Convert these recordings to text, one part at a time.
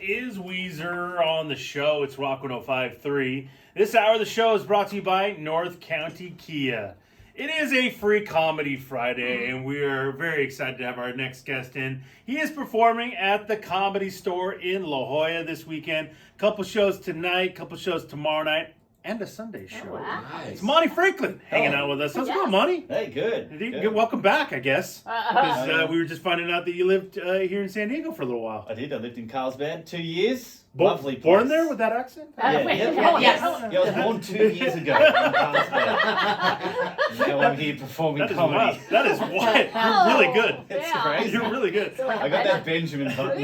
is Weezer on the show? It's Rock 105.3. This hour of the show is brought to you by North County Kia. It is a free comedy Friday, and we are very excited to have our next guest in. He is performing at the Comedy Store in La Jolla this weekend. Couple shows tonight, couple shows tomorrow night, and a Sunday show. Oh, wow. Nice. It's Monty Franklin hanging out with us. How's it going, Monty? Hey, good. Welcome back, I guess. Because we were just finding out that you lived here in San Diego for a little while. I did. I lived in Carlsbad 2 years. Lovely place. Born there with that accent? Yes. Yeah, I was born 2 years ago in Carlsbad. Now I'm here performing comedy. Wild. That is wild. You're really good. It's crazy. You're really good. I got that Benjamin Button.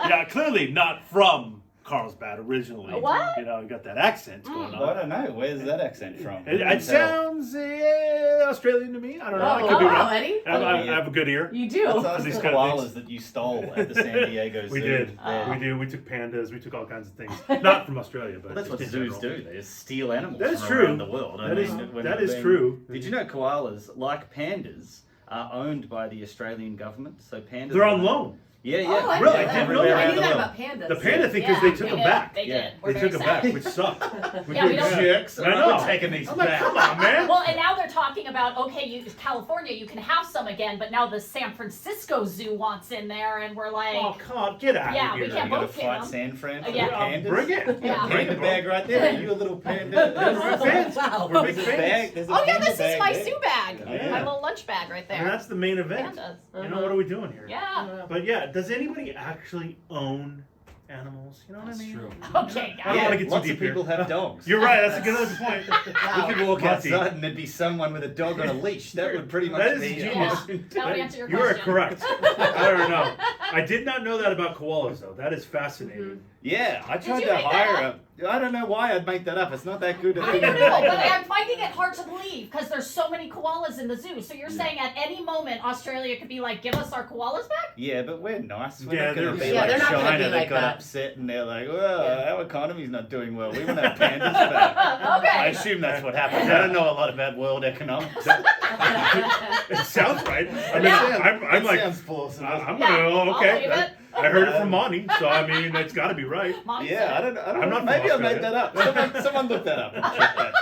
Yeah, clearly not from Carlsbad originally. What? You know, you got that accent going on. I don't know. Where's that accent from? It sounds Australian to me. I don't know. I could be wow, wrong. Eddie. I have a good ear. You do. That's us These the kind of koalas things. that you stole at the San Diego Zoo. We did. There. We do. We took pandas. We took all kinds of things. Not from Australia, but Well, that's what just in zoos general. do. They steal animals That is from true. around the world. That is When true. Did you know koalas, like pandas, are owned by the Australian government? So pandas. They're on loan. Yeah, yeah. Oh, I Really? knew that. Everywhere I around knew the that world. about pandas. The panda thing because they took them back. They Yeah. did. We're They very took them sad. back, which sucked. Yeah, we don't- Jerks. I know. We're taking these I'm like, back. come on, man. Well, and now they're talking about, okay, California, you can have some again, but now the San Francisco Zoo wants in there, and we're like, Oh, come on, get out Yeah, of we here. can't You got a both get fight them. San Fran for Yeah. the pandas? Bring it. Yeah. Bring Panda it, bag bro. right there. You a little panda. We're fans. Wow. We're big There's a fans. bag. There's a oh yeah, panda this is bag my there. Zoo bag, Yeah. my little lunch bag right there. And that's the main event. Pandas. You know, what are we doing here? Yeah. But yeah, does anybody actually own animals? You know what I mean? true. Okay, I don't guys. want to get too Lots deep of people here. have dogs. You're right. That's a good point. You could walk Monty. outside and there'd be someone with a dog on a leash. That would pretty much That is be genius. Yeah. That would answer your You are question. correct. I don't know. I did not know that about koalas, though. That is fascinating. Yeah, I tried you to make that hire a. I don't know why I'd make that up. It's not that good. I don't know, but I'm finding it hard to believe because there's so many koalas in the zoo. So you're saying at any moment Australia could be like, give us our koalas back? Yeah, but we're nice. We're Yeah, not going to they're- be Yeah, like they're not gonna China be that like got that. upset and they're like, well, our economy's not doing well. We want our pandas back. Okay. I assume that's what happens. I don't know a lot about world economics. It sounds right. I mean, Yeah. I'm like, sounds plausible. I'm Yeah, gonna, I'll okay. believe it. I heard it from Monty, so I mean, it's got to be right. Mom Yeah, said. I don't know. I'm not from Maybe I Australia. made that up. Someone look that up and check that.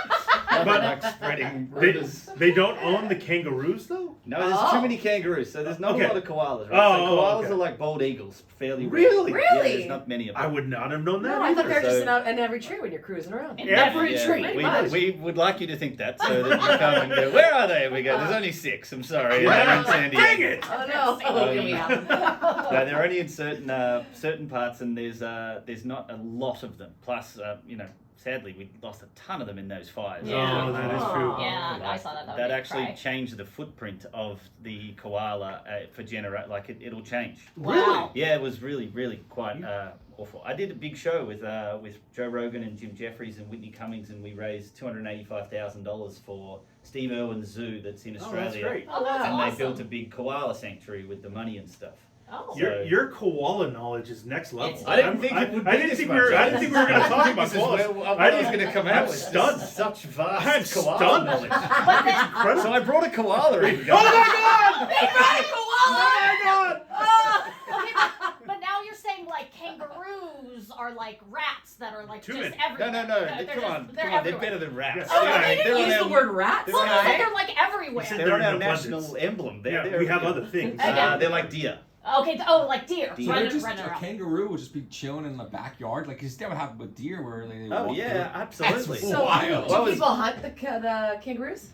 But- like spreading They, rumors. they don't own the kangaroos, though? No, there's Oh. too many kangaroos, so there's not Okay. a lot of koalas. Right? Oh, so koalas okay. are like bald eagles, fairly Really? rare. Yeah, Really? there's not many of them. I would not have known that No, I thought either. they were just So- in every tree when you're cruising around. In Every every tree. tree. We, much. we would like you to think that, so that you come and go, where are they? We go, there's only 6, I'm sorry. They're in San Diego. Dang it! Oh no! Oh, give me out. No, they're only in certain parts, and there's not a lot of them. Plus, sadly, we lost a ton of them in those fires. Yeah. Oh, that is true. Yeah, I saw that. That, That would actually cry. changed the footprint of the koala for like it'll change. Wow. Yeah, it was really, really quite awful. I did a big show with Joe Rogan and Jim Jeffries and Whitney Cummings, and we raised $285,000 for Steve Irwin's zoo that's in Oh, Australia. that's great. Oh, that's And awesome. they built a big koala sanctuary with the money and stuff. Oh. Yeah. Your koala knowledge is next level. It's- I didn't think it would be I didn't this think much. we were. I didn't think we were going to talk about This is koalas. where I I was didn't- going to come I'm out with stunned. such vast I'm koala stunned. knowledge. It's incredible. So I brought a koala in. Oh my God! They brought a koala! Oh my God! Okay, but now you're saying like kangaroos are like rats that are like Too just many. everywhere. No. They're Come just- on. they're Come on. They're everywhere. better than rats. Oh, they didn't they're on Use the our- word rat. they're Well, on no, our- but they're like everywhere. said They're on They're our in national abundance. emblem. Yeah, we have other things. They're like deer. Okay, like deer. Deer. So Running, just running a around. kangaroo would just be chilling in the backyard, like is that what happened with deer where they Oh walk yeah, absolutely. That's So, wild. do What was- people hunt the kangaroos?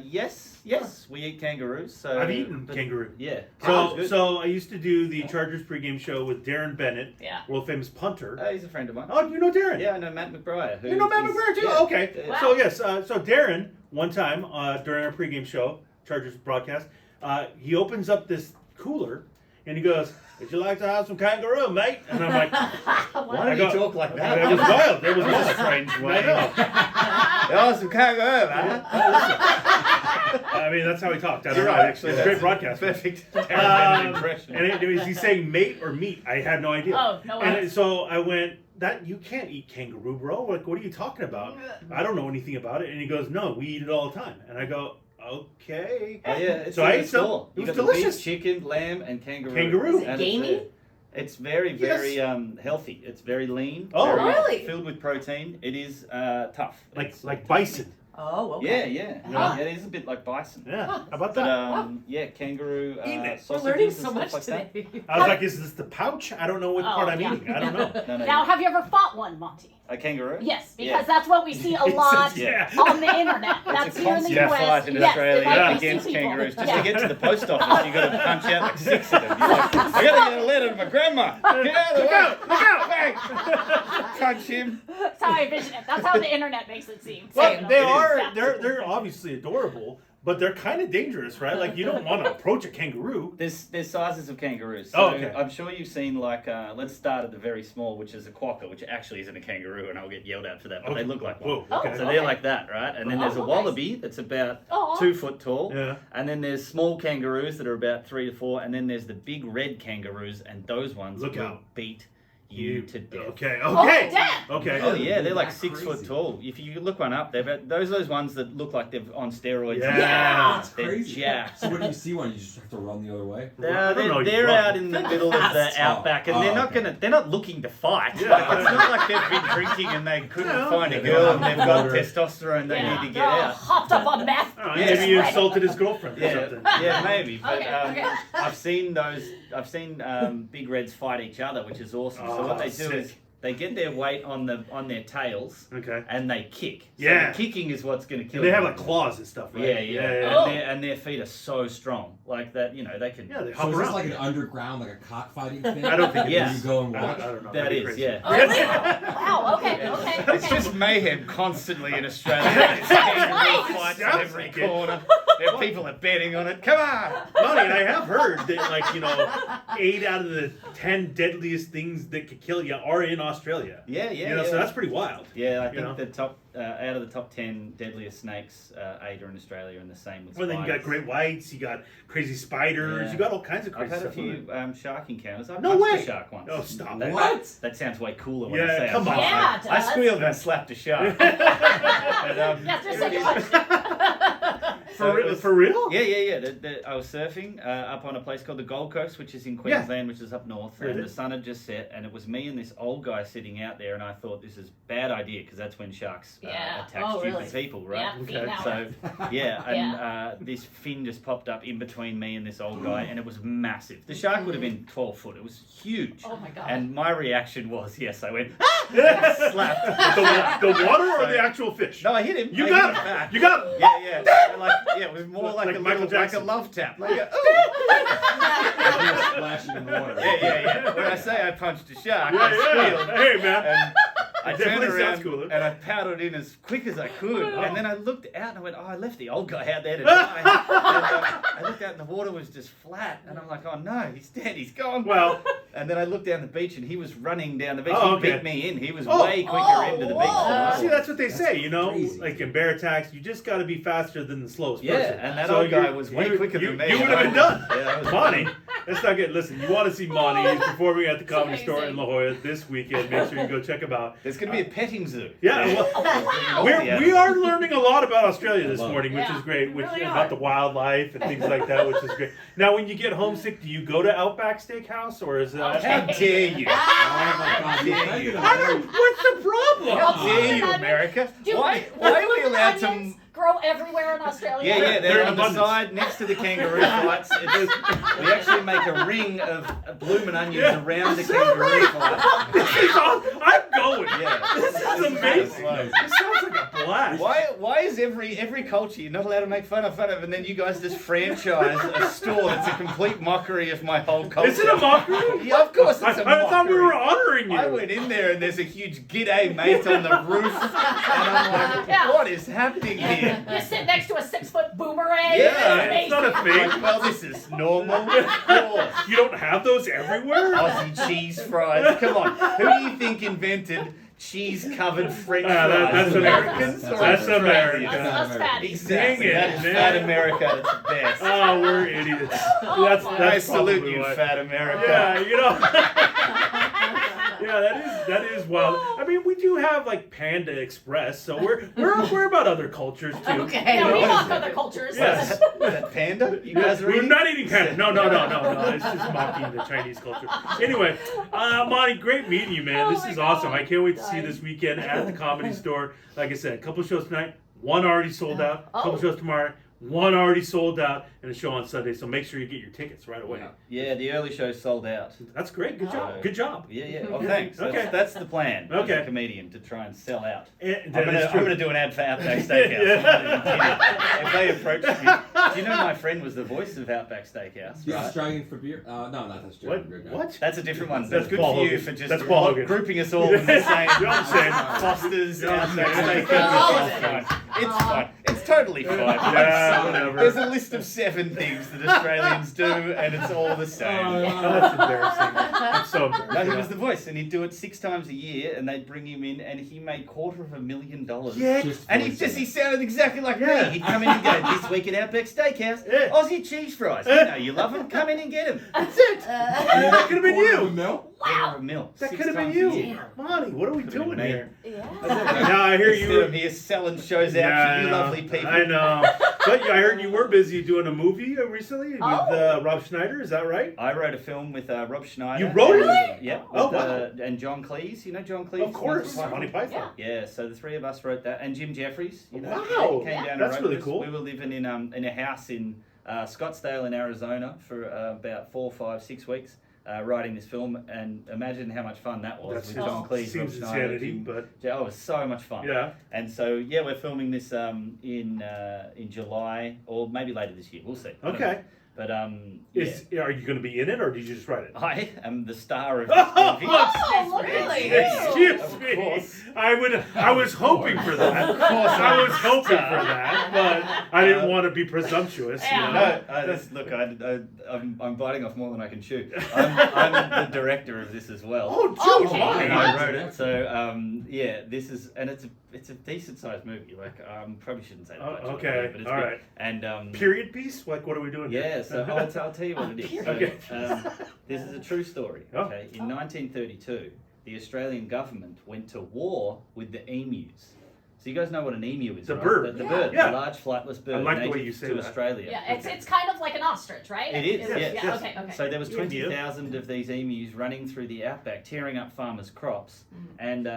Yes, we eat kangaroos. So I've eaten but- kangaroo. Yeah. So, Good. so I used to do the Chargers pregame show with Darren Bennett, Yeah. world famous punter. He's a friend of mine. Oh, you know Darren? Yeah, I know Matt McBride. You know Matt McBride too? Yeah. Okay. Wow. So yes, so Darren, one time during our pregame show, Chargers broadcast, he opens up this cooler and he goes, "Would you like to have some kangaroo, mate?" And I'm like, Why did I you talk like that? It was wild. It was That was wild. a strange way. I know. Oh, some kangaroo, man. I mean, that's how he talked. I don't You're know. right, Actually, actually. it's a great broadcast. Perfect. Darren impression. And is he saying mate or meat? I had no idea. Oh, no And way. so I went, "That you can't eat kangaroo, bro. Like, what are you talking about? I don't know anything about it." And he goes, "No, we eat it all the time." And I go, "Okay." Oh yeah, it's So I in ate the some. store. It You was got the beef, delicious. chicken, lamb, and kangaroo. Kangaroo. Is it And gamey? It's very healthy. It's very lean. Oh, very really? Filled with protein. It is tough. It's Like bison. Oh, okay. Yeah. Huh. It is a bit like bison. Yeah. How about But that? kangaroo We're sausages learning and so stuff much like that. today. I was like, is this the pouch? I don't know what part I'm yeah. eating. I don't know. No, Now, have you ever fought one, Monty? a kangaroo. Yes, because Yeah. that's what we see a lot Yeah. on the internet. It's That's a here in the constant US. fight in yes, Australia like we see against people. kangaroos. Just Yeah. to get to the post office, you got to punch out like 6 of them. You're like, I got to get a letter to my grandma. Get out of the way. Look out! Bang! Punch him. That's how I envision it. That's how the internet makes it seem. Well, So, they It is. are. Yeah. They're obviously adorable, but they're kind of dangerous, right? Like you don't want to approach a kangaroo. There's sizes of kangaroos. So Oh, okay. I'm sure you've seen like let's start at the very small, which is a quokka, which actually isn't a kangaroo, and I'll get yelled at for that, but Okay. they look like Whoa. one. Okay. So they're like that, right? And then there's a Oh, nice. wallaby that's about Aw. 2 foot tall. Yeah. And then there's small kangaroos that are about 3 to 4, and then there's the big red kangaroos, and those ones Look will out. beat you to death. Okay. Oh, Okay. damn. Okay. Oh yeah, they're like That's 6 foot crazy. tall. If you look one up, those ones that look like they're on steroids. Yeah. That's They're crazy. jacked. So when you see one, you just have to run the other way. I don't know, They're you out in the middle of the Oh, outback, and they're not okay. they're not looking to fight. Yeah. Like, it's not like they've been drinking and they couldn't Yeah. find a Yeah, girl and they're they've got not- testosterone they Yeah. need to get They're all out. hopped up on meth. Oh, Yeah. maybe you insulted his girlfriend or Yeah, something. yeah, maybe. But Okay, okay. I've seen big reds fight each other, which is awesome. So Oh, what they do sick. is they get their weight on their tails Okay. and they kick. So Yeah. the kicking is what's going to kill And they have them. like claws and stuff, right? Yeah. Oh. And their feet are so strong, like that. You know, they can. Yeah, they So hop is this around. like an underground, like a cockfighting thing? I don't think it Yeah. You go and I watch. don't know. That That'd be is, crazy. yeah. Oh, really? Wow. Okay. Okay. It's Okay. just mayhem constantly in Australia. There's right. fights Sounds in every like it. corner. There people are betting on it. Come on! Monty, and I have heard that, like, 8 out of the 10 deadliest things that could kill you are in Australia. Yeah. So that's pretty wild. Yeah, I you know? think the top out of the top 10 deadliest snakes, 8 are in Australia, and the same with Well, then you got spiders. great whites, you got crazy spiders, Yeah. you got all kinds of I've crazy had a stuff. few shark encounters. I've No punched way. a shark once. Oh, stop That, it. What? That sounds way cooler when Yeah, I say come it. on. Yeah, it I does. squealed and I slapped a shark. But, Yeah, just like you so it was- For real? Yeah. I was surfing up on a place called the Gold Coast, which is in Queensland, which is up north, and Really? the sun had just set, and it was me and this old guy sitting out there, and I thought this is bad idea because that's when sharks Yeah. attack Oh, stupid really? people, right? Yeah. Okay. feet now. So this fin just popped up in between me and this old guy, and it was massive. The shark would have been 12 foot. It was huge. Oh my god. And my reaction was, yes, I went, ah! Slapped. The water or So- the actual fish? No, I hit him. You I got hit him him! back. You got him! Yeah. It was more like Like a Michael little, like a Jackson. love tap. Like a, Splashing in the water. yeah. When I say I punched a shark, Yeah, I yeah. squealed. Hey, man. And I It turned definitely sounds around cooler. and I paddled in as quick as I could. Oh. And then I looked out and I went, oh, I left the old guy out there to die. And, I looked out and the water was just flat. And I'm like, oh no, he's dead, he's gone. Well, And then I looked down the beach and he was running down the beach. Oh, He okay. beat me in. He was Oh. way quicker Oh, into the beach. whoa. than I see, was. that's what they say, crazy. like in bear attacks, you just got to be faster than the slowest Yeah, person. and that So old guy you- was way you- quicker you- than me. You would have been done. Yeah, that was Monty, that's not good. Listen, you want to see Monty? He's performing at the Comedy amazing. Store in La Jolla this weekend. Make sure you go check him out. There's going to be a petting zoo. Yeah, well, wow. we are learning a lot about Australia this I love it. morning, which Yeah, is great. we Which really about are. the wildlife and things like that, which is great. Now, when you get homesick, do you go to Outback Steakhouse or is it? Okay. How dare you? Oh my God! Yeah, you- I don't. What's the problem? How Oh, dare you, onions. America? Do Why are we bloomin' allowed to... onions grow everywhere in Australia? Yeah, They're they're in on the abundance. side next to the kangaroo fights. We actually make a ring of bloomin' onions Yeah. around the Is that kangaroo right? fight. This is awesome. I'm going. Yeah. This is amazing. Nice. This sounds like a blast. Why is every culture you're not allowed to make fun of, and then you guys just franchise a store that's a complete mockery of my whole culture? Is it a mockery? Yeah, of course it's a mockery. I thought we were honoring you. I went in there and there's a huge g'day mate on the roof, and I'm like, Yeah. what is happening here? You sit next to a 6-foot boomerang. Yeah, it's not a thing. Like, well, this is normal. Of course. You don't have those everywhere? Aussie cheese fries. Come on. Who do you think invented cheese-covered French fries? That's Americans American. or That's Australians? American. That's fatty. Exactly. Dang it, That's man. fat America at its best. Oh, we're idiots. Oh, That's my. I that's salute probably you, why. fat America. Yeah, yeah, that is that is wild. I mean, we do have like Panda Express, so we're about other cultures too. Okay. Yeah, we You know? mock other cultures. Yes. Is that panda? You guys are We're eating? not eating panda. No. It's just mocking the Chinese culture. Anyway, Monty, great meeting you, man. Oh This my is awesome. God. I can't wait to see you Dying. this weekend at the Comedy Store. Like I said, a couple shows tonight. One already sold out. A couple Oh. shows tomorrow. One already sold out, and a show on Sunday. So make sure you get your tickets right away. Yeah, the early show sold out. That's great. Good job. Oh. Good job. Yeah. Oh, thanks. Okay. That's the plan. As Okay. a comedian to try and sell out. That I'm is true. gonna do an ad for Outback Steakhouse. Yeah. If they approach me, do you know my friend was the voice of Outback Steakhouse? He's Right? Australian for beer. No, not Australian What? beer guy. What? That's a different one. That's That's good Paul for you Hogan. for just That's Paul Hogan. grouping us all in the same. You know what I'm saying? Foster's You know what I'm Outback saying? Steakhouse. It's fine. It's fine. It's totally fine. Yeah, So, whatever. there's a list of 7 things that Australians do, and it's all the same. Oh, that's embarrassing. That's so No, embarrassing. he was the voice, and he'd do it 6 times a year, and they'd bring him in, and he made $250,000. Yeah. Just And voicing he sounded exactly like Yeah. me. He'd come in and go, this week at Outback Steakhouse, Yeah. Aussie cheese fries. You know you love them, come in and get them. That's it. That could have been Quarter of a you. mil? Wow. Mil. That 6 could have been times a you. year. Monty, what are we Could've doing been me. here? Yeah. Now I hear Instead you of were. here selling shows out Yeah, to you I know. lovely people. I know. But I heard you were busy doing a movie recently with Rob Schneider. Is that right? I wrote a film with Rob Schneider. You wrote it? And, yep. Oh, with, wow. And John Cleese. You know John Cleese? Of course, Monty Monty Python? Python. Yeah, so the 3 of us wrote that, and Jim Jeffries. You know, Wow. came down That's and wrote really with us. cool. We were living in a house in Scottsdale in Arizona for about 4, 5, 6 weeks, writing this film, and imagine how much fun that was That's with John Cleese, Rob seems Schneider, insanity, Jim- but Oh, it was so much fun. yeah. And so yeah, we're filming this in July or maybe later this year. We'll see. I don't know. Okay. But Are you going to be in it, or did you just write it? I am the star of this Oh, movie. Oh, Really? really? Of Excuse me. course. I was hoping for that. Of course I I'm was hoping for star. that, but I didn't want to be presumptuous. You Yeah. know? No, look, I'm biting off more than I can chew. I'm the director of this as well. Oh, Oh, geez, okay. Monty. And I wrote it, so yeah, this is, and it's a decent sized movie. Like, probably shouldn't say that. Oh, much, okay, but it's all good. right. And Period piece? Like, what are we doing? yeah, here? so I'll tell you what it is. So, Okay. this is a true story. Oh. Okay, in 1932, the Australian government went to war with the emus. So you guys know what an emu is, The right? bird. The Yeah. bird, Yeah. the large flightless bird. I like the way native you say to that. Australia. Yeah, it's kind of like an ostrich, right? It is, It's- yes, Yeah, yes. okay. So there was Emu. 20,000 of these emus running through the outback, tearing up farmers' crops, and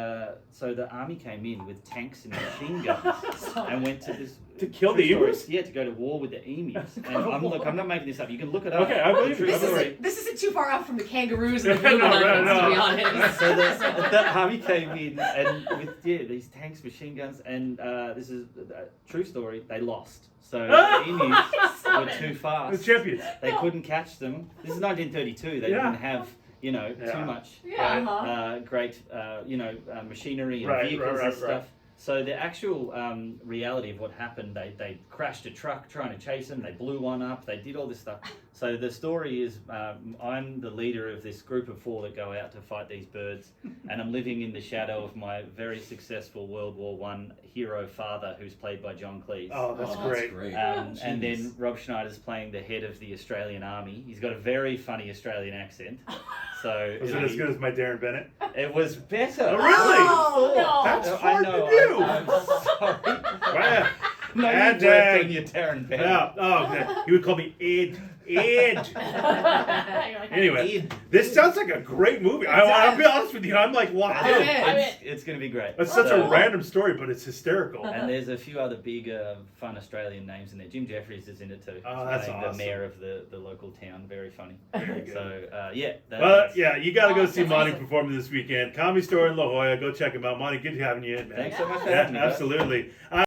so the army came in with tanks and machine guns and went to this To kill true the story. emus? Yeah, to go to war with the emus. And Go to I'm not making this up. You can look it up. Okay, I believe True you. This story. isn't too far out from the kangaroos and the No, blue no, lions, no. to be honest. So the army came in and with these tanks, machine guns, and this is a true story. They lost. So the emus Stop were it. too The fast. champions. They couldn't catch them. This is 1932. They Yeah. didn't have Yeah. too much Yeah. great machinery and Right, vehicles right, and right, stuff. right. So the actual reality of what happened, they crashed a truck trying to chase them. They blew one up. They did all this stuff. So the story is, I'm the leader of this group of 4 that go out to fight these birds, and I'm living in the shadow of my very successful World War I hero father, who's played by John Cleese. Oh, that's great. And then Rob Schneider's playing the head of the Australian Army. He's got a very funny Australian accent. So Was it as good as my Darren Bennett? It was better. Oh, really? Oh, no. That's I hard know, to do. I'm sorry. Right. No, you Bad worked day. on your Darren Bennett. Yeah. Oh, okay. He would call me Ed. Ed. Anyway, Ed. this sounds like a great movie. I'll be honest with you. I'm like, wow. I'm in. It's going to be great. That's such a So- random story, but it's hysterical. And there's a few other big, fun Australian names in there. Jim Jeffries is in it too. Oh, He's that's playing awesome. the mayor of the local town. Very funny. Very good. So, yeah. Well, yeah, you got to go Oh, see that's Monty awesome. perform this weekend. Comedy Store in La Jolla. Go check him out. Monty, good having you in, man. Thanks so much for Yeah, having me. guys. absolutely.